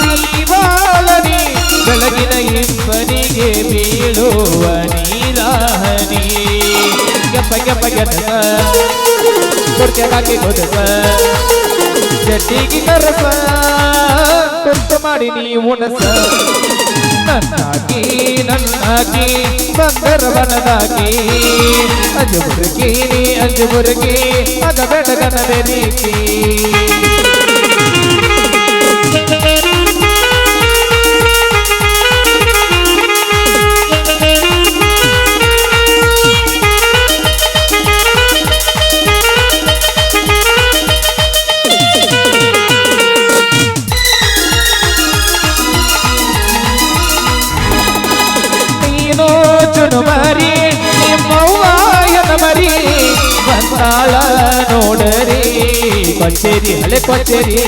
ಜೀವಾಳನಿ ಬೆಳಗಿನ ಇಬ್ಬನಿಗೆ ಬೀಳುವ ನೀರಾಹನಿ ಗೆಪ್ಪ ಗೆಪ್ಪ ಗೆಟಸ ಕೊಡ್ಕೆ ಹಾಕಿ ಕೊಡಸ ಜಟ್ಟಿಗೆ ಕರಸ ಕೊಟ್ಟು ಮಾಡಿ ನೀ ಉಣಸ ನನ್ನಾಗಿ ಬಂದರ ಬನದಾಗಿ ಅಜುಬುರ್ಗಿ ನೀ ಅಜುಬುರ್ಗಿ ಅದ ಬೆಡಗನದೆ ನೀಕಿ ಮರಿ ನಿಮ್ಮವ್ವನ ಮರಿ ಬಂದಾಳ ನೋಡರಿ ಕೊಚ್ಚೇರಿ ಹಳೆ ಕೊಚ್ಚೇರಿ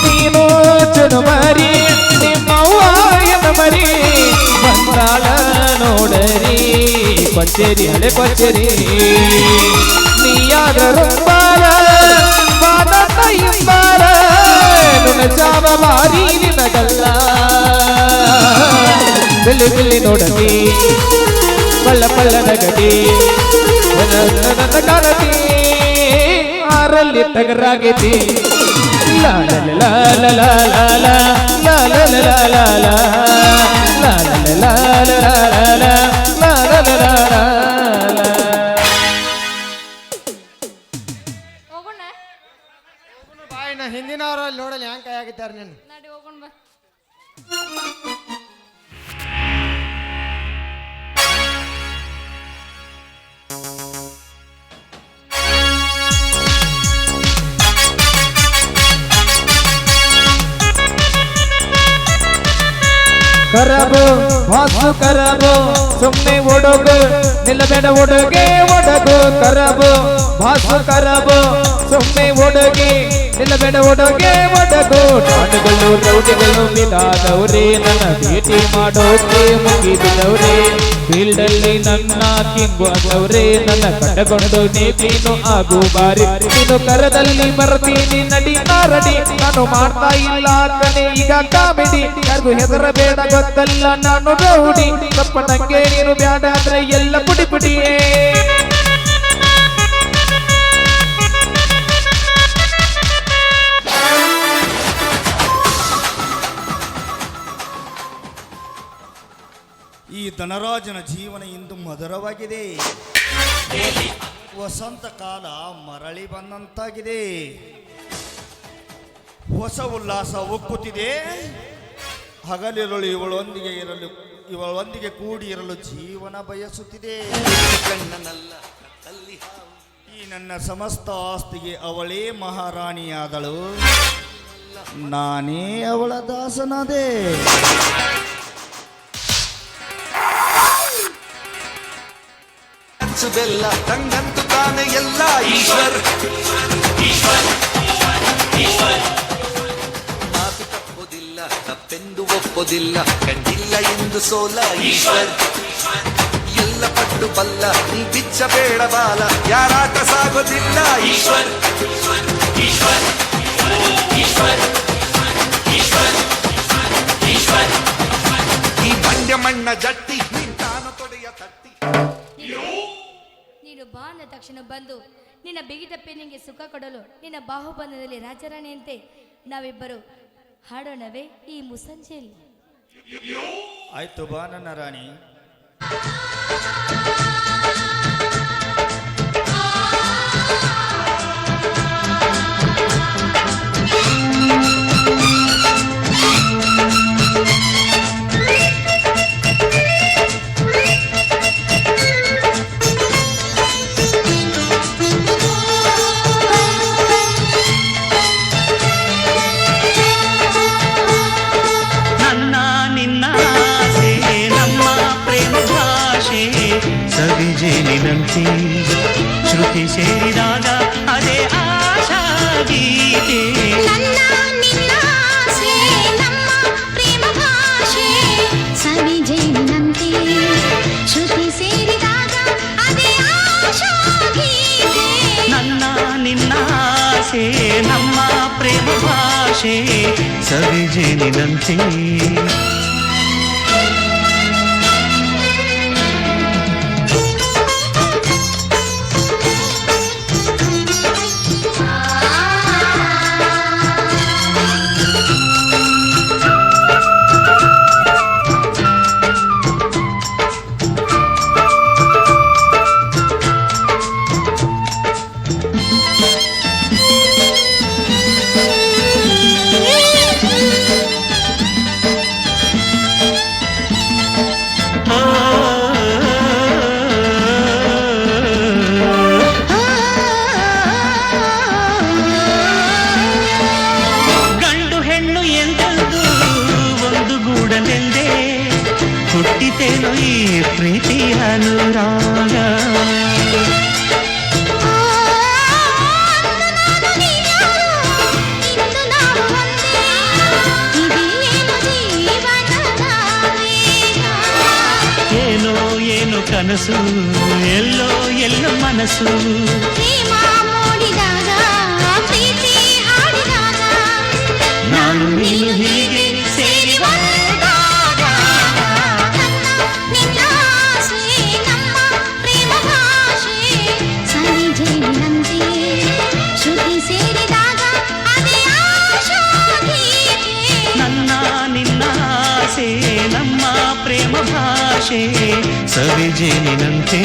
ನೀನು ಚುನುಮರಿ ನಿಮ್ಮವ್ವನ ಮರಿ ಬಂದಾಳ ನೋಡರಿ ಕೊಚ್ಚೇರಿ ಹಳೆ ಕೊಚ್ಚೇರಿ ನೀಯಾದರೂ ಬಾರ ಬಾದ ಬಾರ ನುಣಚಾವ ಬಾರಿ ನಿನಗಲ್ಲ ಬಿಲ್ಲಿ ಬಿಲ್ಲಿ ನೋಡತಿ ಪಳ್ಳ ಪಳ್ಳ ನಗತಿ ನನ್ನ ಕಾಣತಿ ಆರಲ್ಲಿ ತಗರಾಗಿತಿ ಲಾಲ ಲಾಲ ಲಾಲ ಲಾಲ ಲಾಲ ಲಾಲ ಲಾಲ ಹಿಂದಿನವರಲ್ಲಿ ನೋಡಲಿ ಹ್ಯಾಂಗ ಕೈ ಆಗಿದ್ದಾರೆ ನೀನು ನಡಿ ಹೋಗೋಣ ಬಾ ಕರಬು ಭಾಸು ಕರಬು ಸುಮ್ಮನೆ ಒಡಗು ನಿಲ್ಲಬೇಡ ಒಡಗೆ ಒಡಗು ಕರಬು ಭಾಸು ಕರಬು ಸುಮ್ಮನೆ ಒಡಗಿ ನಿಲ್ಲಬೇಡ ಒಡಗೆ ಒಡಗು ಠಾಣಗಳು ರೌಡಿಗಳು ಬಿದಾದವ್ರೆ ನನ್ನ ಭೇಟಿ ಮಾಡೋಕೆ ಮುಗಿದವ್ರೆ ಫೀಲ್ಡಲ್ಲಿ ನನ್ನ ಕಿಂಗು ಆದವ್ರೆ ನನ್ನ ಕಟ್ಟಕೊಂಡು ನೀನು ಆಗು ಬಾರಿ ನೀನು ಕರದಲ್ಲಿ ಬರ್ತೀನಿ ನಡಿ ನಾರಡಿ ನಾನು ಮಾಡ್ತಾ ಇಲ್ಲ ಕಣೆ ಈಗ ಕಾಮಿಡಿ ಯಾರಿಗೂ ಹೆದರಬೇಡ ಗೊತ್ತಲ್ಲ ನಾನು ರೌಡಿ ತಪ್ಪ ನಂಗೆ ನೀನು ಬ್ಯಾಡ ಅಂದ್ರೆ ಎಲ್ಲ ಪುಡಿ ಪುಡಿಯೇ ಈ ಧನರಾಜನ ಜೀವನ ಇಂದು ಮಧುರವಾಗಿದೆ. ವಸಂತ ಕಾಲ ಮರಳಿ ಬಂದಂತಾಗಿದೆ. ಹೊಸ ಉಲ್ಲಾಸ ಉಕ್ಕುತ್ತಿದೆ. ಹಗಲಿರುಳು ಇವಳೊಂದಿಗೆ ಕೂಡಿ ಇರಲು ಜೀವನ ಬಯಸುತ್ತಿದೆ. ಈ ನನ್ನ ಸಮಸ್ತ ಆಸ್ತಿಗೆ ಅವಳೇ ಮಹಾರಾಣಿಯಾದಳು, ನಾನೇ ಅವಳ ದಾಸನಾದೆ. ಬೆಲ್ಲ ತಂಗಂತು ತಾನೆ ಎಲ್ಲ ಈಶ್ವರ್ ಮಾತು ತಪ್ಪುದಿಲ್ಲ, ತಪ್ಪೆಂದು ಒಪ್ಪುದಿಲ್ಲ, ಕಂಡಿಲ್ಲ ಎಂದು ಸೋಲ ಈಶ್ವರ್. ಎಲ್ಲ ಪಟ್ಟು ಬಲ್ಲ ನೀ ಬಿಚ್ಚಬೇಡ ಬಾಲ, ಯಾರಾಟ ಸಾಗೋದಿಲ್ಲ ಈಶ್ವರ್. ಈಶ್ವರ್ ಈಶ್ವರ್ ಈಶ್ವರ್ ಈಶ್ವರ್ ಈ ಮಂಡ್ಯ ಮಣ್ಣ ಜಟ್ಟಿ ನಿಂತಾನ ತೊಡೆಯ ತಟ್ಟಿ. ನೀನು ಬಾ ಅಂದ ತಕ್ಷಣ ಬಂದು ನಿನ್ನ ಬಿಗಿಟ ಪೆನ್ನಿಗೆ ಸುಖ ಕೊಡಲು ನಿನ್ನ ಬಾಹುಬಂಧದಲ್ಲಿ ರಾಜರಾಣಿಯಂತೆ ನಾವಿಬ್ಬರು ಹಾಡೋಣವೇ ಈ ಮುಸ್ಸಂಜೆಯಲ್ಲಿ. ಆಯ್ತು ಬಾ ನನ್ನ ರಾಣಿ. ಶ್ರುತಿ ಸೇರಿದಾಗ ಅದೇ ಆಶಾ ಗೀತೆ. ನನ್ನ ನಿನ್ನ ಆಸೆ ನಮ್ಮ ಪ್ರೇಮ ಭಾಷೆ ಸವಿಜೇನಿನಂತೆ ಶ್ರುತಿ ಜೇನಿನಂತೆ ಗಂಡು ಹೆಣ್ಣು ಎಂದೆಂದು ಒಂದು ಗೂಡಲೆಂದೇ ಹುಟ್ಟಿತೇನು ಈ ಪ್ರೀತಿ ಅನುರಾಗ ಏನೋ ಏನು ಕನಸು ಎಲ್ಲೋ ಎಲ್ಲೋ ಮನಸ್ಸು ನಾನು ನೀನು ಹೀಗೆ ಸೇರಿ ಶ್ರುತಿ ಸೇರಿದಾಗ ಅದೇ ಆಶಾ ಗೀತೆ. ನನ್ನ ನಿನ್ನ ಆಸೆ ನಮ್ಮ ಪ್ರೇಮ ಭಾಷೆ ಸವಿಜೇನಿನಂತೆ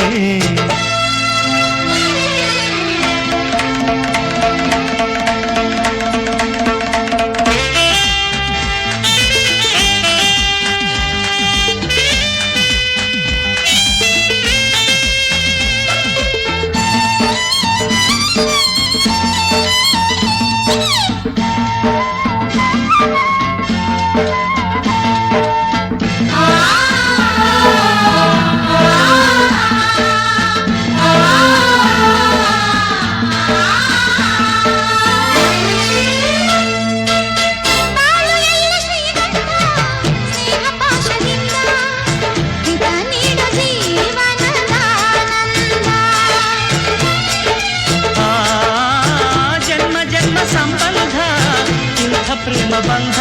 ಪ್ರೇಮ ಬಂಧ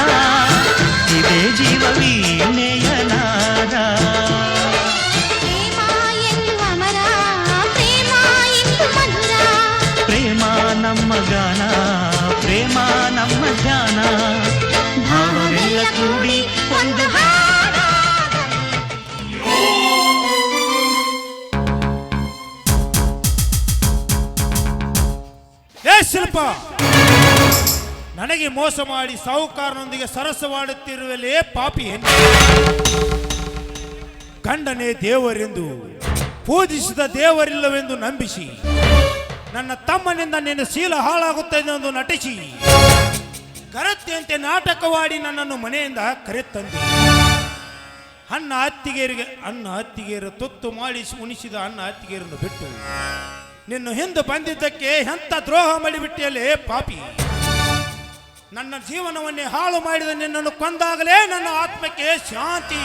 ಇದೇ ಜೀವವೀಣೆಯನಾದ ಪ್ರೇಮ ಎಂದು ಅಮರ ಪ್ರೇಮ ಎಂದು ಮಧುರ ಪ್ರೇಮ ನಮ್ಮ ಗಾನ ಪ್ರೇಮ ನಮ್ಮ ಧ್ಯಾನ ಭಾವವೆಲ್ಲ ಕೂಡಿ ಒಂದು ಶಿಲ್ಪ ನನಗೆ ಮೋಸ ಮಾಡಿ ಸಾಹುಕಾರನೊಂದಿಗೆ ಸರಸವಾಡುತ್ತಿರುವಲೇ ಪಾಪಿ ಹೆಣ್ಣು. ಗಂಡನೇ ದೇವರೆಂದು ಪೂಜಿಸಿದ ದೇವರಿಲ್ಲವೆಂದು ನಂಬಿಸಿ ನನ್ನ ತಮ್ಮನಿಂದ ನಿನ್ನ ಶೀಲ ಹಾಳಾಗುತ್ತದೆ ಎಂದು ನಟಿಸಿ ಗರತ್ತೆಯಂತೆ ನಾಟಕವಾಡಿ ನನ್ನನ್ನು ಮನೆಯಿಂದ ಕರೆತಂದೆ. ಅನ್ನ ಹತ್ತಿಗೆಯರು ತುತ್ತು ಮಾಡಿ ಉಣಿಸಿದ ಅನ್ನ ಹತ್ತಿಗೆಯರನ್ನು ಬಿಟ್ಟು ನಿನ್ನ ಹಿಂದೆ ಬಂದಿದ್ದಕ್ಕೆ ಎಂಥ ದ್ರೋಹ ಮಾಡಿಬಿಟ್ಟಿಯಲ್ಲೇ ಪಾಪಿ. ನನ್ನ ಜೀವನವನ್ನೇ ಹಾಳು ಮಾಡಿದ ನಿನ್ನನ್ನು ಕೊಂದಾಗಲೇ ನನ್ನ ಆತ್ಮಕ್ಕೆ ಶಾಂತಿ.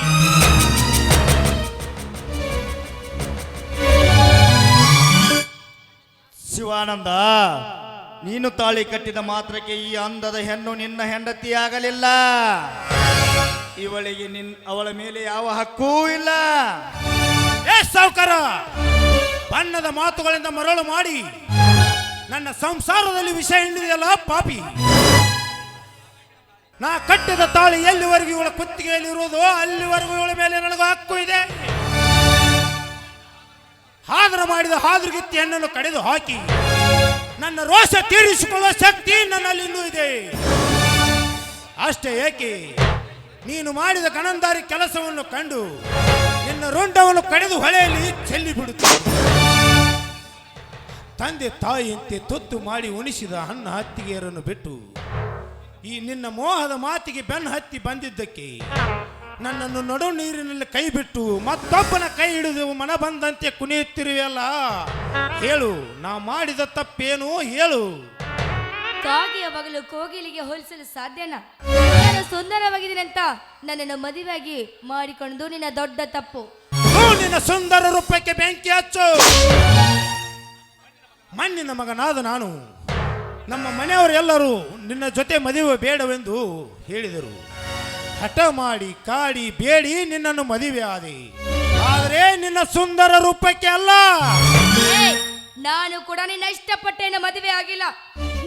ಶಿವಾನಂದ, ನೀನು ತಾಳಿ ಕಟ್ಟಿದ ಮಾತ್ರಕ್ಕೆ ಈ ಅಂದದ ಹೆಣ್ಣು ನಿನ್ನ ಹೆಂಡತಿಯಾಗಲಿಲ್ಲ. ಇವಳಿಗೆ ಅವಳ ಮೇಲೆ ಯಾವ ಹಕ್ಕೂ ಇಲ್ಲ. ಸಾವುಕಾರ, ಬಣ್ಣದ ಮಾತುಗಳಿಂದ ಮರಳು ಮಾಡಿ ನನ್ನ ಸಂಸಾರದಲ್ಲಿ ವಿಷ ಹಿಡಿದೆಯಲ್ಲ ಪಾಪಿ. ನಾ ಕಟ್ಟಿದ ತಾಳಿ ಎಲ್ಲಿವರೆಗೂ ಇವಳ ಕುತ್ತಿಗೆಯಲ್ಲಿರುವುದೋ ಅಲ್ಲಿವರೆಗೂ ಇವಳ ಮೇಲೆ ನನಗೂ ಹಕ್ಕು ಇದೆ. ಹಾದ್ರ ಮಾಡಿದ ಹಾದ್ರಗಿತ್ತಿ ಹೆಣ್ಣನ್ನು ಕಡಿದು ಹಾಕಿ ನನ್ನ ರೋಷ ತೀರಿಸಿಕೊಳ್ಳುವ ಶಕ್ತಿ ನನ್ನಲ್ಲಿ ಇನ್ನೂ ಇದೆ. ಅಷ್ಟೇ ಏಕೆ, ನೀನು ಮಾಡಿದ ಗಣಂದಾರಿ ಕೆಲಸವನ್ನು ಕಂಡು ನಿನ್ನ ರುಂಡವನ್ನು ಕಡಿದು ಹೊಳೆಯಲ್ಲಿ ಚೆಲ್ಲಿ ಬಿಡುತ್ತೆ. ತಂದೆ ತಾಯಿಯಂತೆ ತುತ್ತು ಮಾಡಿ ಉಣಿಸಿದ ಅನ್ನ ಹತ್ತಿಗೆಯರನ್ನು ಬಿಟ್ಟು ಈ ನಿನ್ನ ಮೋಹದ ಮಾತಿಗೆ ಬೆನ್ನು ಹತ್ತಿ ಬಂದಿದ್ದಕ್ಕೆ ನನ್ನನ್ನು ನಡು ನೀರಿನಲ್ಲಿ ಕೈ ಬಿಟ್ಟು ಮತ್ತೊಬ್ಬನ ಕೈ ಹಿಡಿದು ಮನ ಬಂದಂತೆ ಕುಣಿಯುತ್ತಿರುವೆಯಲ್ಲ. ಹೇಳು, ನಾ ಮಾಡಿದ ತಪ್ಪೇನು ಹೇಳು. ಕಾಗಿಯ ಮಗಳು ಕೋಗಿಲಿಗೆ ಹೋಲಿಸಲು ಸಾಧ್ಯನಾ? ನಾನು ಸುಂದರವಾಗಿದ್ದೀನಿ ಅಂತ ನನ್ನನ್ನು ಮದುವೆಯಾಗಿ ಮಾಡಿಕೊಂಡು ನಿನ್ನ ದೊಡ್ಡ ತಪ್ಪು. ನಿನ್ನ ಸುಂದರ ರೂಪಕ್ಕೆ ಬೆಂಕಿ ಹಚ್ಚು. ಮಣ್ಣಿನ ಮಗನಾದ ನಾನು, ನಮ್ಮ ಮನೆಯವರೆಲ್ಲರೂ ನಿನ್ನ ಜೊತೆ ಮದುವೆ ಬೇಡವೆಂದು ಹೇಳಿದರು. ಹಠ ಮಾಡಿ ಕಾಡಿ ಬೇಡಿ ನಿನ್ನನ್ನು ಮದುವೆ ಆದೆ, ಆದರೆ ನಿನ್ನ ಸುಂದರ ರೂಪಕ್ಕೆ ಅಲ್ಲ. ಏಯ್, ನಾನು ಕೂಡ ನಿನ್ನ ಇಷ್ಟಪಟ್ಟೇನ ಮದುವೆ ಆಗಿಲ್ಲ.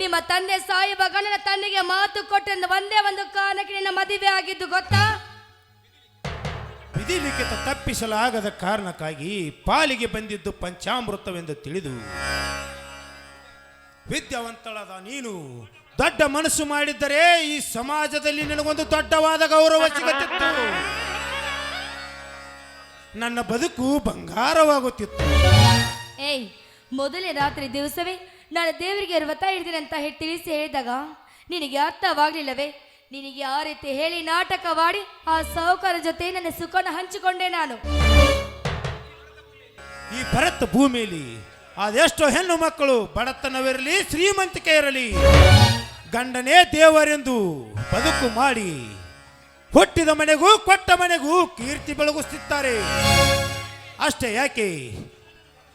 ನಿಮ್ಮ ತಂದೆ ಸಾಯುವಾಗ ನನ್ನ ತಂದೆಗೆ ಮಾತು ಕೊಟ್ಟು ಒಂದೇ ಒಂದು ಕಾರಣಕ್ಕೆ ನಿನ್ನ ಮದುವೆ ಆಗಿದ್ದು ಗೊತ್ತಾ? ವಿಧಿಲಿಖಿತ ತಪ್ಪಿಸಲಾಗದ ಕಾರಣಕ್ಕಾಗಿ ಪಾಲಿಗೆ ಬಂದಿದ್ದು ಪಂಚಾಮೃತವೆಂದು ತಿಳಿದು ವಿದ್ಯಾವಂತಳಾದ ನೀನು ದೊಡ್ಡ ಮನಸ್ಸು ಮಾಡಿದ್ದರೆ ಈ ಸಮಾಜದಲ್ಲಿ ನಿನಗೊಂದು ದೊಡ್ಡವಾದ ಗೌರವ ಸಿಗುತ್ತಿತ್ತು. ನನ್ನ ಬದುಕು ಬಂಗಾರವಾಗುತ್ತಿತ್ತು. ಏಯ್, ಮೊದಲೇ ರಾತ್ರಿ ದಿವಸವೇ ನಾನು ದೇವರಿಗೆ ವ್ರತ ಹಿಡಿದಿನ ಅಂತ ತಿಳಿಸಿ ಹೇಳಿದಾಗ ನಿನಗೆ ಅರ್ಥವಾಗಲಿಲ್ಲವೇ? ನಿನಗೆ ಆ ರೀತಿ ಹೇಳಿ ನಾಟಕವಾಡಿ ಆ ಸಾಹುಕಾರ ಜೊತೆ ನನ್ನ ಸುಖನ ಹಂಚಿಕೊಂಡೆ ನಾನು. ಈ ಭರತ ಭೂಮಿಯಲ್ಲಿ ಅದೆಷ್ಟೋ ಹೆಣ್ಣು ಮಕ್ಕಳು ಬಡತನವಿರಲಿ ಶ್ರೀಮಂತಿಕೆ ಇರಲಿ ಗಂಡನೇ ದೇವರೆಂದು ಬದುಕು ಮಾಡಿ ಹುಟ್ಟಿದ ಮನೆಗೂ ಕೊಟ್ಟ ಮನೆಗೂ ಕೀರ್ತಿ ಬೆಳಗಿಸುತ್ತಾರೆ. ಅಷ್ಟೇ ಯಾಕೆ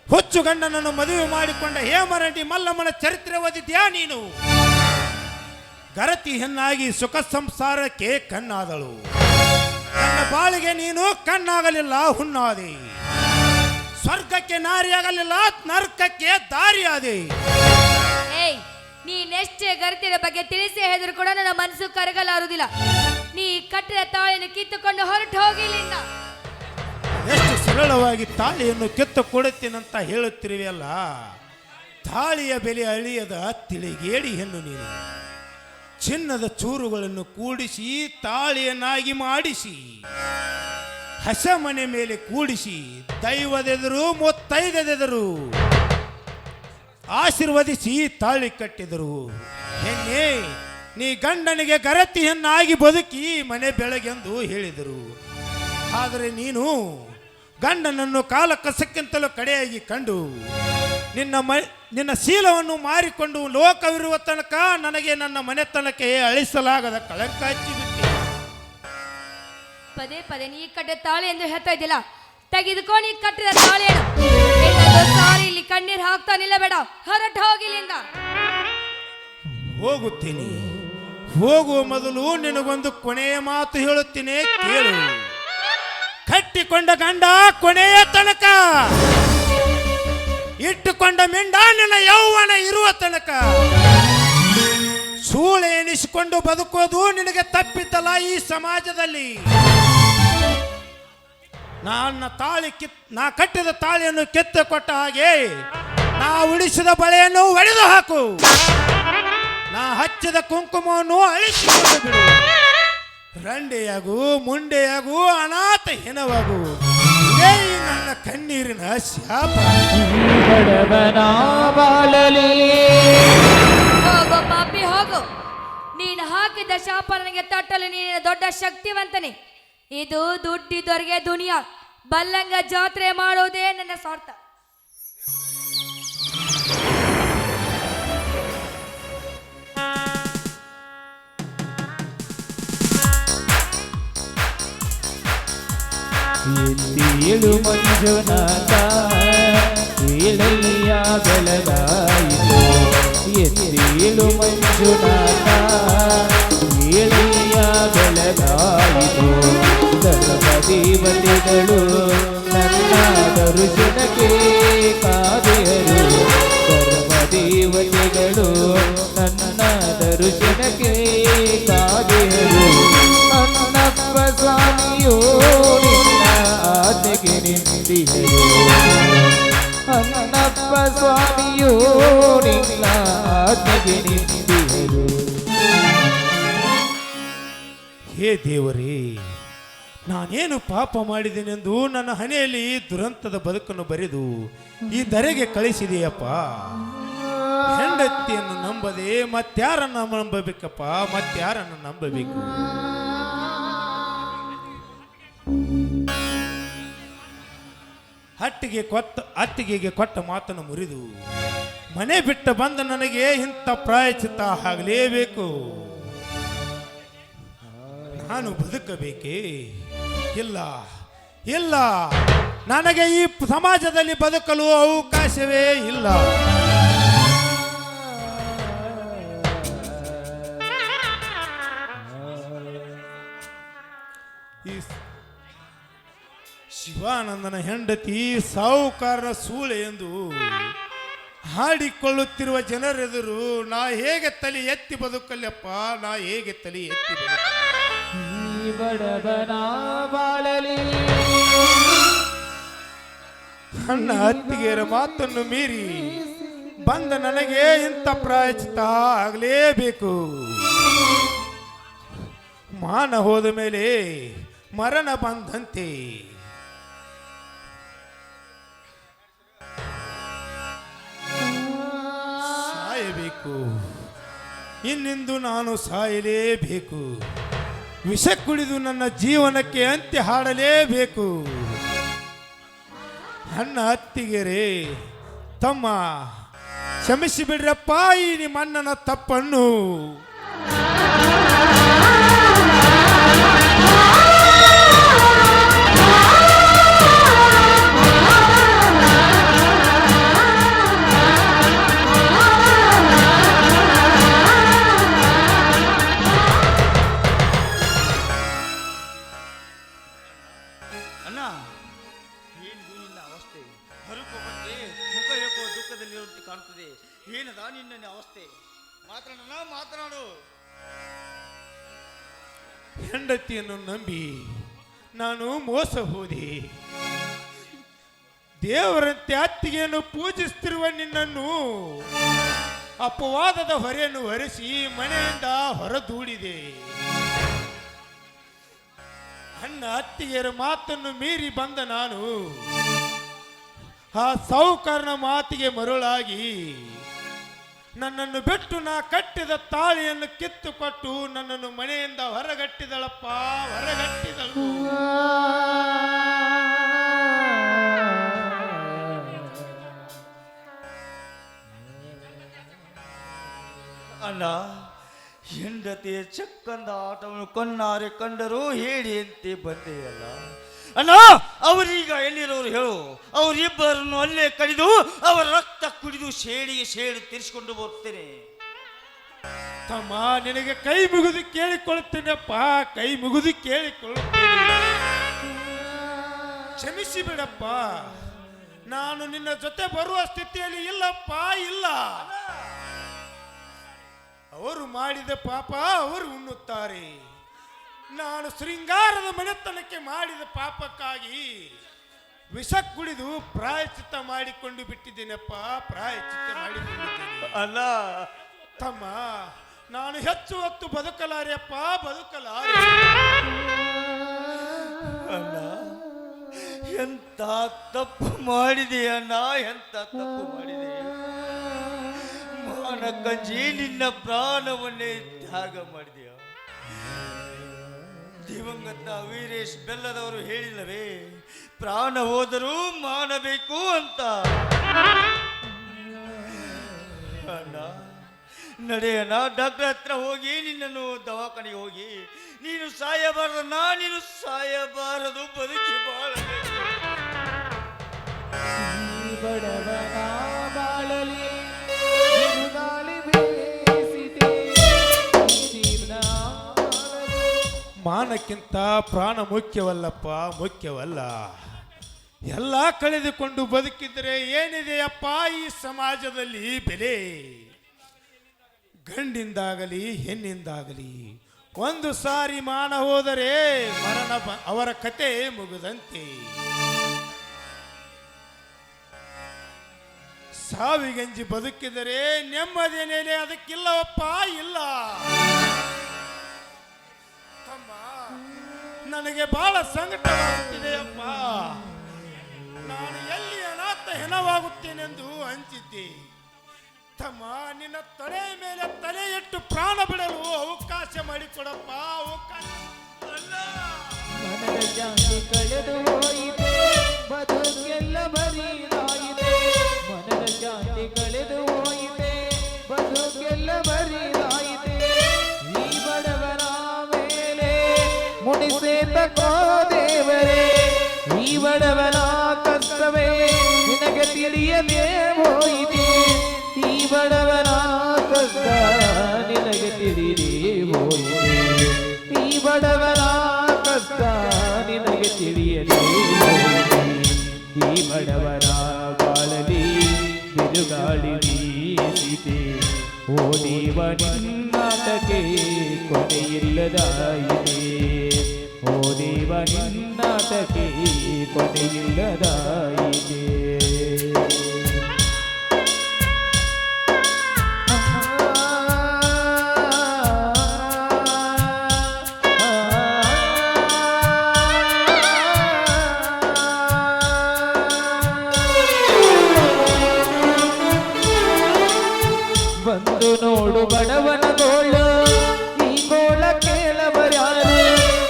ಹುಚ್ಚು ಗಂಡನನ್ನು ಮದುವೆ ಮಾಡಿಕೊಂಡ ಹೇಮರೆಡ್ಡಿ ಮಲ್ಲಮ್ಮನ ಚರಿತ್ರೆ ಓದಿದ್ಯಾ ನೀನು? ಗರತಿ ಹೆಣ್ಣಾಗಿ ಸುಖ ಸಂಸಾರಕ್ಕೆ ಕಣ್ಣಾದಳು. ನನ್ನ ಬಾಳಿಗೆ ನೀನು ಕಣ್ಣಾಗಲಿಲ್ಲ, ಹುಣ್ಣಾದೆ. ಸ್ವರ್ಗಕ್ಕೆ ನಾರಿಯಾಗಲಿಲ್ಲ, ನರ್ಕಕ್ಕೆ ದಾರಿಯಾದೆ. ಏಯ್, ನೀನೆಷ್ಟೇ ಗರ್ತಿನ ಬಗ್ಗೆ ತಿಳಿಸಿ ಹೇಳಿದ್ರು ಕೂಡ ನನ್ನ ಮನಸ್ಸು ಕರಗಲಾರುವುದಿಲ್ಲ. ನೀ ಕಟ್ಟಿದ ತಾಳಿಯನ್ನು ಕಿತ್ತುಕೊಂಡು ಹೊರಟು ಹೋಗಿಲ್ಲಿಂದ. ಎಷ್ಟು ಸರಳವಾಗಿ ತಾಳಿಯನ್ನು ಕಿತ್ತು ಕೊಡುತ್ತೇನಂತ ಹೇಳುತ್ತಿರುವೆಯಲ್ಲ, ತಾಳಿಯ ಬೆಲೆ ಅಳಿಯದ ತಿಳಿಗೇಡಿ ಹೆಣ್ಣು ನೀನು. ಚಿನ್ನದ ಚೂರುಗಳನ್ನು ಕೂಡಿಸಿ ತಾಳಿಯನ್ನಾಗಿ ಮಾಡಿಸಿ ಹಸ ಮನೆ ಮೇಲೆ ಕೂಡಿಸಿ ದೈವದೆದರು ಮುತ್ತೈದೆದರು ಆಶೀರ್ವದಿಸಿ ತಾಳಿ ಕಟ್ಟಿದರು. ಹೆಣ್ಣೆ, ನೀ ಗಂಡನಿಗೆ ಗರತಿಯನ್ನಾಗಿ ಬದುಕಿ ಮನೆ ಬೆಳಗೆಂದು ಹೇಳಿದರು. ಆದರೆ ನೀನು ಗಂಡನನ್ನು ಕಾಲ ಕಸಕ್ಕಿಂತಲೂ ಕಡೆಯಾಗಿ ಕಂಡು ನಿನ್ನ ಶೀಲವನ್ನು ಮಾರಿಕೊಂಡು ಲೋಕವಿರುವ ತನಕ ನನಗೆ ನನ್ನ ಮನೆತನಕ್ಕೆ ಅಳಿಸಲಾಗದ ಕಳಂಕ ಹಚ್ಚಿಬಿಟ್ಟೆ. ಪದೇ ಪದೇ ನೀ ಕಟ್ಟಿದ ತಾಳಿ ಎಂದು ಹೇಳ್ತಾ ಇದ್ದಿಲ್ಲ. ತೆಗೆದುಕೋ ನೀ ಕಟ್ಟಿದ ತಾಳಿಯನ್ನು. ಸಾರಿ, ಇಲ್ಲಿ ಕಣ್ಣೀರು ಹಾಕ್ತಾ ನಿಲ್ಲಬೇಡ, ಹೊರಟು ಹೋಗಿಲ್ಲಿಂದ. ಹೋಗುತ್ತೀನಿ. ಹೋಗುವ ಮೊದಲು ನಿನಗೊಂದು ಕೊನೆಯ ಮಾತು ಹೇಳುತ್ತೇನೆ, ಕೇಳು. ಕಟ್ಟಿಕೊಂಡ ಗಂಡ ಕೊನೆಯ ತನಕ, ಇಟ್ಟುಕೊಂಡ ಮಿಂಡ ನಿನ್ನ ಯೌವನ ಇರುವ ತನಕ. ಸೂಳೆ ಎನಿಸಿಕೊಂಡು ಬದುಕೋದು ನಿನಗೆ ತಪ್ಪಿದ್ದಲ್ಲ ಈ ಸಮಾಜದಲ್ಲಿ. ನಾ ಕಟ್ಟಿದ ತಾಳಿಯನ್ನು ಕಿತ್ತು ಕೊಟ್ಟ ಹಾಗೆ ನಾ ಉಳಿಸಿದ ಬಳೆಯನ್ನು ಒಡೆದು ಹಾಕು. ನಾ ಹಚ್ಚಿದ ಕುಂಕುಮವನ್ನು ಅಳಿಸಿಕೊಂಡು ಬಿಡು. ರಂಡೆಯಾಗು, ಮುಂಡೆಯಾಗು, ಅನಾಥ ಹೆಣವಾಗು. ಇದೇ ನನ್ನ ಕಣ್ಣೀರಿನ ಶಾಪ. ಹೋಗೋ ಪಾಪಿ ಹೋಗು. ನೀನು ಹಾಕಿದ ಶಾಪ ನನಗೆ ತಟ್ಟಲು ನೀನು ದೊಡ್ಡ ಶಕ್ತಿವಂತನೇ. ಇದು ದುಡ್ಡಿದವರಿಗೆ ದುನಿಯಾ. ಬಲ್ಲಂಗ ಜಾತ್ರೆ ಮಾಡೋದೇ ನನ್ನ ಸ್ವಾರ್ಥ. ಎತ್ತಿಯಳು ಮಂಜುನಾಥ ಏಳಲಿಯ ಬೆಳಗಾಯಿತು. ಎತ್ತಿಯಳು ಮಂಜುನಾಥ ಏಳಲಿಯ ಬೆಳಗಾಯಿತು. ಧರ್ಮದೇವತೆಗಳು ನನ್ನ ದರ್ಶನಕ್ಕೆ ಕಾದೆಯರು. ಧರ್ಮದೇವತೆಗಳು ನನ್ನ ದರ್ಶನಕ್ಕೆ ಕಾದೆಯರು. ಅನ್ನಪ್ಪ ಸ್ವಾಮಿಯೋ ನಿನ್ನ ಆಜ್ಞೆಗೆ ನಿಂತಿಹರು. ಅನ್ನಪ್ಪ ಸ್ವಾಮಿಯೋ ನಿನ್ನ ಆಜ್ಞೆಗೆ ನಿಂತಿಹರು. ಹೇ ದೇವರೇ, ನಾನೇನು ಪಾಪ ಮಾಡಿದ್ದೇನೆಂದು ನನ್ನ ಹಣೆಯಲ್ಲಿ ದುರಂತದ ಬದುಕನ್ನು ಬರೆದು ಈ ಧರೆಗೆ ಕಳಿಸಿದೆಯಪ್ಪ. ಹೆಂಡತಿಯನ್ನು ನಂಬದೆ ಮತ್ಯಾರನ್ನ ನಂಬಬೇಕಪ್ಪ, ಮತ್ಯಾರನ್ನ ನಂಬಬೇಕು? ಅತ್ತಿಗೆಗೆ ಕೊಟ್ಟ ಮಾತನ್ನು ಮುರಿದು ಮನೆ ಬಿಟ್ಟು ಬಂದ ನನಗೆ ಇಂಥ ಪ್ರಾಯಶ್ಚಿತ್ತ ಆಗಲೇಬೇಕು. ನಾನು ಬದುಕಬೇಕೇ? ಇಲ್ಲ ಇಲ್ಲ, ನನಗೆ ಈ ಸಮಾಜದಲ್ಲಿ ಬದುಕಲು ಅವಕಾಶವೇ ಇಲ್ಲ. ಶಿವಾನಂದನ ಹೆಂಡತಿ ಸಾಹುಕಾರನ ಸೂಳೆ ಎಂದು ಹಾಡಿಕೊಳ್ಳುತ್ತಿರುವ ಜನರೆದುರು ನಾ ಹೇಗೆ ತಲೆ ಎತ್ತಿ ಬದುಕಲ್ಲಪ್ಪ, ನಾ ಹೇಗೆ ತಲೆ ಎತ್ತಿ ಬದುಕಲಿ? ಈ ಬಡವನ ಬಾಳಲಿ ನನ್ನ ಅತ್ತಿಗೆಯರ ಮಾತನ್ನು ಮೀರಿ ಬಂದ ನನಗೆ ಇಂಥ ಪ್ರಾಯಶ್ಚಿತ್ತ ಆಗಲೇಬೇಕು. ಮಾನ ಹೋದ ಮೇಲೆ ಮರಣ ಬಂದಂತೆ. ಸಾಯಬೇಕು, ಇನ್ನಿಂದು ನಾನು ಸಾಯಲೇಬೇಕು. ವಿಷ ಕುಡಿದು ನನ್ನ ಜೀವನಕ್ಕೆ ಅಂತ್ಯ ಹಾಡಲೇಬೇಕು. ನನ್ನ ಅತ್ತಿಗೆರೆ ತಮ್ಮ ಕ್ಷಮಿಸಿ ಬಿಡ್ರಪ್ಪ ಈ ನಿಮ್ಮ ಅಣ್ಣನ ತಪ್ಪನ್ನು. ಅಣ್ಣ, ಏನು ನಿನ್ನ ಅವಸ್ಥೆ? ಹರುಕೋಪಕ್ಕೆ ಮುಖ ಏಕೋ ದುಃಖದಲ್ಲಿರುವಂತೆ ಕಾಣುತ್ತದೆ. ಏನದ ನಿನ್ನ ಅವಸ್ಥೆ? ಮಾತನಾಡು. ಹೆಂಡತಿಯನ್ನು ನಂಬಿ ನಾನು ಮೋಸ ಹೋದೆ. ದೇವರಂತೆ ಅತ್ತಿಗೆಯನ್ನು ಪೂಜಿಸುತ್ತಿರುವ ನಿನ್ನನ್ನು ಅಪವಾದದ ಹೊರೆಯನ್ನು ಹೊರಿಸಿ ಮನೆಯಿಂದ ಹೊರದೂಡಿದೆ. ಅಣ್ಣ ಅತ್ತಿಗೆಯರ ಮಾತನ್ನು ಮೀರಿ ಬಂದ ನಾನು ಆ ಸಾಹುಕಾರನ ಮಾತಿಗೆ ಮರುಳಾಗಿ ನನ್ನನ್ನು ಬಿಟ್ಟು ನಾ ಕಟ್ಟಿದ ತಾಳಿಯನ್ನು ಕಿತ್ತುಕೊಟ್ಟು ನನ್ನನ್ನು ಮನೆಯಿಂದ ಹೊರಗಟ್ಟಿದಳಪ್ಪ, ಹೊರಗಟ್ಟಿದಳು. ಅಣ್ಣ, ಹೆಂಡತಿಯ ಚಕ್ಕಂದ ಆಟವನ್ನು ಕಣ್ಣಾರೆ ಕಂಡರೂ ಹೇಳಿ ಅಂತೆ ಬಂದೆಯಲ್ಲ ಅಣ್ಣ. ಅವರೀಗ ಎಲ್ಲಿರೋರು ಹೇಳು? ಅವರಿಬ್ಬರನ್ನು ಅಲ್ಲೇ ಕಡಿದು ಅವರ ರಕ್ತ ಕುಡಿದು ಶೇಡಿಗೆ ಶೇಡು ತೀರಿಸಿಕೊಂಡು ಬರ್ತೇನೆ. ತಮ್ಮ, ನಿನಗೆ ಕೈ ಮುಗಿದು ಕೇಳಿಕೊಳ್ಳುತ್ತೇನಪ್ಪ, ಕೈ ಮುಗಿದು ಕೇಳಿಕೊಳ್ಳುತ್ತೇನೆ. ಕ್ಷಮಿಸಿ ಬಿಡಪ್ಪ, ನಾನು ನಿನ್ನ ಜೊತೆ ಬರುವ ಸ್ಥಿತಿಯಲ್ಲಿ ಇಲ್ಲಪ್ಪ, ಇಲ್ಲ. ಅವರು ಮಾಡಿದ ಪಾಪ ಅವರು ಉಣ್ಣುತ್ತಾರೆ. ನಾನು ಶೃಂಗಾರದ ಮನೆತನಕ್ಕೆ ಮಾಡಿದ ಪಾಪಕ್ಕಾಗಿ ವಿಷ ಕುಡಿದು ಪ್ರಾಯಶ್ಚಿತ್ತ ಮಾಡಿಕೊಂಡು ಬಿಟ್ಟಿದ್ದೇನಪ್ಪ, ಪ್ರಾಯಶ್ಚಿತ್ತ ಮಾಡಿಕೊಂಡಿದ್ದೇನೆ. ಅಲ್ಲ ತಮ್ಮ, ನಾನು ಹೆಚ್ಚು ಹೊತ್ತು ಬದುಕಲಾರೆಯಪ್ಪ, ಬದುಕಲಾರೆ. ಅಣ್ಣ, ಎಂತ ತಪ್ಪು ಮಾಡಿದೆ ಅಣ್ಣ, ಎಂತ ತಪ್ಪು ಮಾಡಿದೆ. ಮಾನ ಕಂಜಿ ನಿನ್ನ ಪ್ರಾಣವನ್ನೇ ತ್ಯಾಗ ಮಾಡಿದೆಯ. ದಿವಂಗತ ವೀರೇಶ್ ಬೆಲ್ಲದವರು ಹೇಳಿಲ್ಲವೇ, ಪ್ರಾಣ ಹೋದರೂ ಮಾನಬೇಕು ಅಂತ. ಅಣ್ಣ, ನಡೆಯಣ್ಣ, ಡಾಕ್ಟರ್ ಹತ್ರ ಹೋಗಿ ನಿನ್ನನ್ನು ದವಾಖಾನೆಗೆ ಹೋಗಿ ನೀನು ಸಾಯಬಾರದಣ್ಣ, ನೀನು ಸಾಯಬಾರದು, ಬದುಕಿ ಬಾಳಬೇಕು. ಈ ಬಡವನ ಬಾಳಲಿ ಬಿರುಗಾಳಿ ಬೀಸಿದೆ, ಜೀವನ ಮಾನಕ್ಕಿಂತ ಪ್ರಾಣ ಮುಖ್ಯವಲ್ಲಪ್ಪ, ಮುಖ್ಯವಲ್ಲ. ಎಲ್ಲ ಕಳೆದುಕೊಂಡು ಬದುಕಿದರೆ ಏನಿದೆಯಪ್ಪ ಈ ಸಮಾಜದಲ್ಲಿ ಬೆಲೆ? ಗಂಡಿಂದಾಗಲಿ ಹೆಣ್ಣಿಂದಾಗಲಿ ಒಂದು ಸಾರಿ ಮಾನ ಹೋದರೆ ಮರಣ ಅವರ ಕತೆ ಮುಗಿದಂತೆ. ಸಾವಿಗಂಜಿ ಬದುಕಿದರೆ ನೆಮ್ಮದಿಯೇನೇ ಅದಕ್ಕಿಲ್ಲವಪ್ಪ, ಇಲ್ಲ. ತಮ್ಮ, ನನಗೆ ಬಹಳ ಸಂಕಟವಾಗುತ್ತಿದೆಯಪ್ಪ. ನಾನು ಎಲ್ಲಿ ಅನಾಥ ಹೆಣವಾಗುತ್ತೇನೆಂದು ಅಂಚಿದ್ದೆ. ತಮ್ಮ, ನಿನ್ನ ತಲೆಯ ಮೇಲೆ ತಲೆ ಇಟ್ಟು ಪ್ರಾಣ ಬಿಡಲು ಅವಕಾಶ ಮಾಡಿಕೊಡಪ್ಪ, ಅವಕಾಶ. ಮನದ ಶಾಂತಿ ಕಳೆದು ಹೋಯಿತೆ, ಬದುಕೆಲ್ಲ ಬರೀದಾಯಿತೆ. ಮನದ ಶಾಂತಿ ಕಳೆದು ಹೋಯಿತೆ, ಬದುಕೆಲ್ಲ ಬರೀದಾಯಿತೆ. ಈ ಬಡವರ ಮೇಲೆ ಮುಡಿಸೇತಕೋ ದೇವರೇ, ಈ ಬಡವನ ಕಷ್ಟವೇ ನಿನಗೆ ತಿಳಿಯದೇ ಹೋಯಿತೆ. ಈ ಬಡವನ ಕಷ್ಟ ನಿನಗೆ ತಿಳಿದೇ ಹೋಯಿತೆ. ಈ ಬಡವನ ಕಷ್ಟ ಕಷ್ಟ ನಿನಗೆ ತಿಳಿಯಲಿ ಈ ಬಡವರ ಬಾಳಲಿ ಬಿರುಗಾಳಿ ಬೀಸಿದೆ ಓಡಿವ ನಿನ್ನಾಟಕ್ಕೆ ಕೊನೆಯಿಲ್ಲದಾಯಿದೆ ಓಡಿವ ನಿನ್ನಾಟಕ್ಕೆ ಕೊನೆಯಿಲ್ಲದಾಯಿದೆ ಬಂದು ನೋಡು ಬಡವನ ಗೋಳು ಈ ಗೋಳ ಕೇಳಬರ್ಯಾರು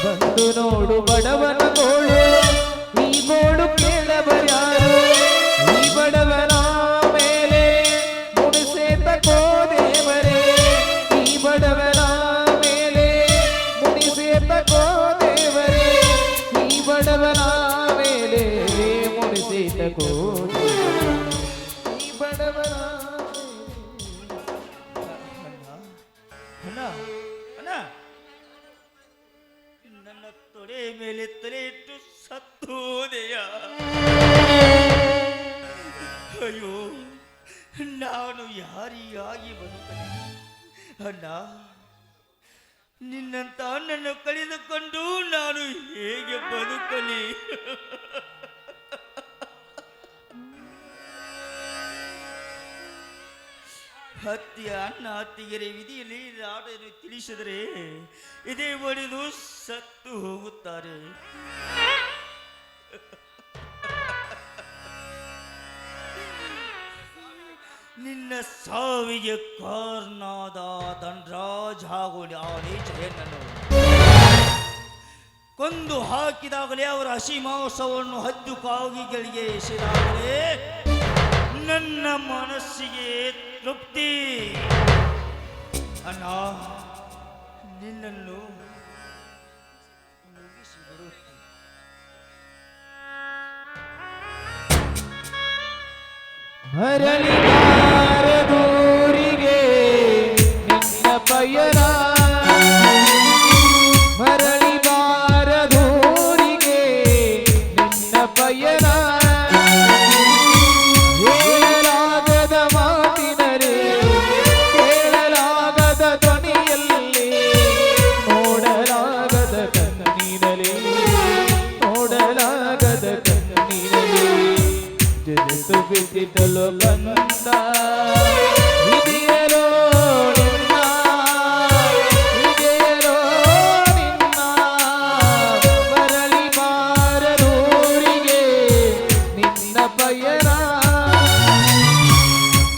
ಬಂದು ನೋಡು ಬಡವನ ಗೋಳು ಈ ಗೋಳು ಕೇಳಬರ್ಯಾರು ಈ ಬಡವನ ಮೇಲೆ ಮುಡಿಸೇತಕೋ ದೇವರೇ ಈ ಬಡವನ ಮೇಲೆ ಮುಡಿಸೇತಕೋ ದೇವರೇ ಈ ಬಡವನ ಮೇಲೆ ಮುಡಿಸೇತಕೋ ಈ ಬಡವನ ಅಣ್ಣ ಅಣ್ಣ ನನ್ನ ತೊಡೆ ಮೇಲೆ ತಲೆ ಇಟ್ಟು ಸತ್ತೋದೆಯ ಅಯ್ಯೋ ನಾನು ಯಾರಿಗಾಗಿ ಬದುಕಲಿ ಅಣ್ಣ ನಿನ್ನಂತ ಅಣ್ಣನ್ನು ಕಳೆದುಕೊಂಡು ನಾನು ಹೇಗೆ ಬದುಕಲಿ ಹತ್ಯೆ ಅಣ್ಣ ಹತ್ತಿಗೆರೆ ವಿಧಿಯಲ್ಲಿ ರಾಡನ್ನು ತಿಳಿಸಿದರೆ ಇದೇ ಒಡೆದು ಸತ್ತು ಹೋಗುತ್ತಾರೆ ನಿನ್ನ ಸಾವಿಗೆ ಕಾರಣಾದ ಧನರಾಜ್ ಹಾಗೂ ಆನೆ ಜಯನನ್ನು ಕೊಂದು ಹಾಕಿದಾಗಲೇ ಅವರ ಹಸಿಮಾಂಸವನ್ನು ಹದ್ದು ಕಾಗಿಗಳಿಗೆ ಎಸೆದಾಗಲೇ ನನ್ನ ಮನಸ್ಸಿಗೆ ತೃಪ್ತಿ ಅಣ್ಣ ನಿನ್ನನ್ನು ಮುಗಿಸಿಬಿಡುತ್ತೆ ಮರಳಿ ಬಾರದೂರಿಗೆ ನಿನ್ನ ಪಯಣ ಮರಳಿ ಬಾರದೂರಿಗೆ ನಿನ್ನ ಪಯಣ ಹೇಳಲಾಗದ ಮಾತಿನರೆ ಕೇಳಲಾಗದ ಧ್ವನಿಯಲ್ಲಿ ನೋಡಲಾಗದ ಕಣ್ಣೀರಲಿ ನೋಡಲಾಗದ ಕಣ್ಣೀರಲಿ ಜನಿಸು ಬಿಟ್ಟಿದ್ದಲು ಬಂದ ವಿಧಿಯಲೋ ನಿನ್ನ ವಿಜಯಲೋ ನಿನ್ನ ಮರಳಿ ಬಾರದೂರಿಗೆ ನಿನ್ನ ಪಯಣ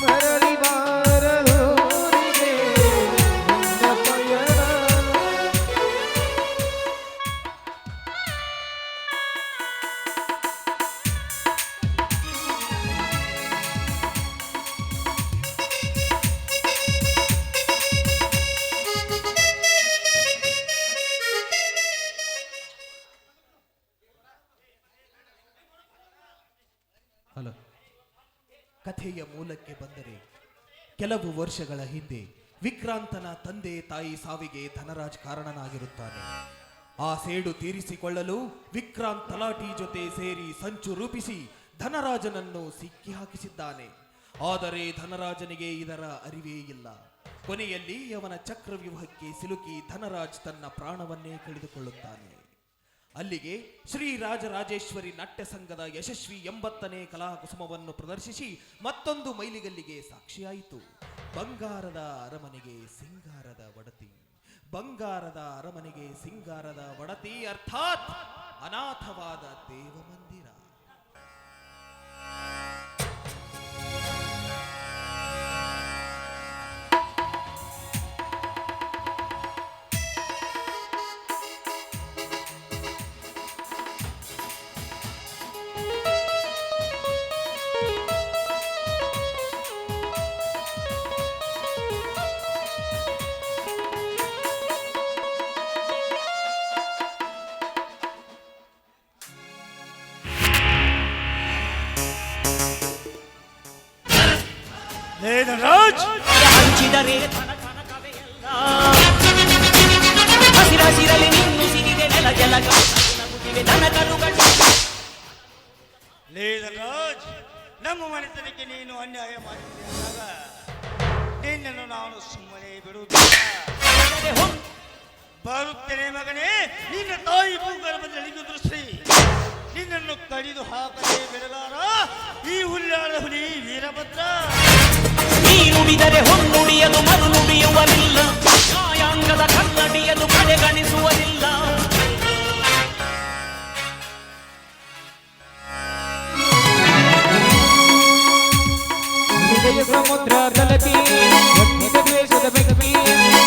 ಮರಳಿ ಬಾರದೂರಿಗೆ ನಿನ್ನ ಪಯಣ ಹಲೋ. ಕಥೆಯ ಮೂಲಕ್ಕೆ ಬಂದರೆ ಕೆಲವು ವರ್ಷಗಳ ಹಿಂದೆ ವಿಕ್ರಾಂತನ ತಂದೆ ತಾಯಿ ಸಾವಿಗೆ ಧನರಾಜ್ ಕಾರಣನಾಗಿರುತ್ತಾನೆ. ಆ ಸೇಡು ತೀರಿಸಿಕೊಳ್ಳಲು ವಿಕ್ರಾಂತ್ ತಲಾಟಿ ಜೊತೆ ಸೇರಿ ಸಂಚು ರೂಪಿಸಿ ಧನರಾಜನನ್ನು ಸಿಕ್ಕಿ ಹಾಕಿಸಿದ್ದಾನೆ. ಆದರೆ ಧನರಾಜನಿಗೆ ಇದರ ಅರಿವೇ ಇಲ್ಲ. ಕೊನೆಯಲ್ಲಿ ಅವನ ಚಕ್ರವ್ಯೂಹಕ್ಕೆ ಸಿಲುಕಿ ಧನರಾಜ್ ತನ್ನ ಪ್ರಾಣವನ್ನೇ ಕಳೆದುಕೊಳ್ಳುತ್ತಾನೆ. ಅಲ್ಲಿಗೆ ಶ್ರೀ ರಾಜರಾಜೇಶ್ವರಿ ನಾಟ್ಯ ಸಂಘದ ಯಶಸ್ವಿ 80ನೇ ಕಲಾಕುಸುಮವನ್ನು ಪ್ರದರ್ಶಿಸಿ ಮತ್ತೊಂದು ಮೈಲಿಗಲ್ಲಿಗೆ ಸಾಕ್ಷಿಯಾಯಿತು. ಬಂಗಾರದ ಅರಮನೆಗೆ ಸಿಂಗಾರದ ಒಡತಿ, ಬಂಗಾರದ ಅರಮನೆಗೆ ಸಿಂಗಾರದ ಒಡತಿ ಅರ್ಥಾತ್ ಅನಾಥವಾದ ದೇವಮಂದಿರ. ಧನರಾಜ್ ಹಂಚಿದರೆ ಹಸಿರಸಿರಲಿ ನಿನ್ನು ಸಿಗಿದೆ ನೆಲ ಜಲ ಲೇದರಾಜ್, ನಮ್ಮ ಮನೆತನಕ್ಕೆ ನೀನು ಅನ್ಯಾಯ ಮಾಡಿದಾಗ ನಿನ್ನನ್ನು ನಾನು ಸುಮ್ಮನೆ ಬಿಡುವುದಿಲ್ಲ. ಬರುತ್ತೇನೆ ಮಗನೇ, ನಿನ್ನ ತಾಯಿ ಭೂಗರ್ಭದಲ್ಲಿ ದೃಷ್ಟಿ ನಿನ್ನನ್ನು ಕಡಿದು ಹಾಕಲೇ ಬಿಡಲಾರ ಈ ಹುಲ್ಲಾಳ ಹುಲಿ ವೀರಭದ್ರ. ನೀ ನುಡಿದರೆ ಹೊನ್ನುಡಿಯದು ಮರು ನುಡಿಯುವಲಿಲ್ಲ, ನ್ಯಾಯಾಂಗದ ಕನ್ನಡಿಯದು ಕಡೆಗಣಿಸುವುದಿಲ್ಲ. ಹೃದಯ ಸಮುದ್ರ ಕಲಕಿ ಒತ್ತಿದ ದ್ವೇಷದ ಬೆಂಕಿ,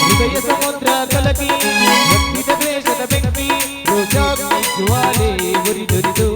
ಹೃದಯ ಸಮುದ್ರ ಕಲಕಿ ಒತ್ತಿದ ದ್ವೇಷದ ಬೆಂಕಿ, ರೋಷಾಗ್ನಿ ಜ್ವಾಲೆ ಉರಿದುರಿದು